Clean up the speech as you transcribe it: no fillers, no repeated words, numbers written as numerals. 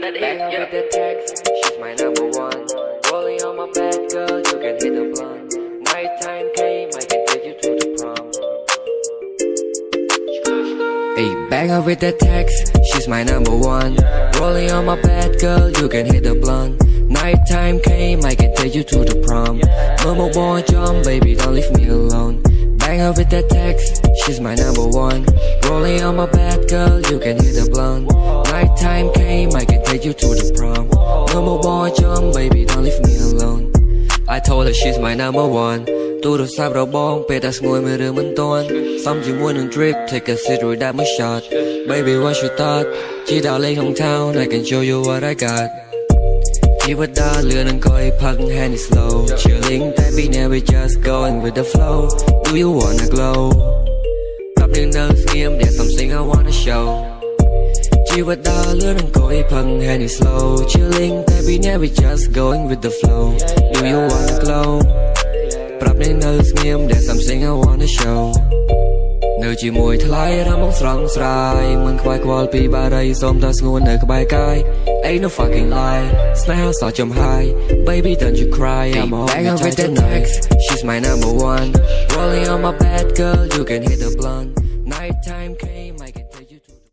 Back up with the text, she's my number one. Rolling on my bed, girl, you can hit the blunt. Nighttime came, I can take you to the prom. Hey, back up with the text, she's my number one. Rolling on my bed, girl, you can hit the blunt. Nighttime came, I can take you to the prom. Mama boy jump, baby, don't leave me alone. Back up with that text, she's my number one. Rolling on my bed, girl, you can hit the blunt. Nighttime came, I can take you to the prom. Mama boy jump, baby, don't leave me alone. I told her she's my number one. ទូរស័ព្ទរបងពេលតែស្ងួយមើលរឿងមិនទាន់សំជាមួយនឹង drip take a sip រួចដាក់មួយ shot baby what you thought ជីដល់លេងក្នុង town I can show you what I got ជីវិតដើរលឿននឹងក៏ឲ្យផឹក hand is slow chilling តែ we never just going with the flow do you wanna glow ប្រាប់នឹងនៅស្ងៀម there's something I wanna show ជីវិតដើរលឿននឹងក៏ឲ្យផឹក hand is slow chilling តែ we never just going with the flow do you wanna glow ប្រាប់នឹងនៅស្ងៀម there's something I wanna show នៅជាមួយថ្លៃអារម្មណ៍ស្រស់ស្រាយមិនខ្វាយខ្វល់ពីបារីសូមតែស្ងួននៅក្បែរកាយ Ain't no fucking lie ស្នេហាសោះចំហាយ Baby don't you cry I'm all back with the next She's my number one Rolling on my bed girl you can hit the blunt Nighttime came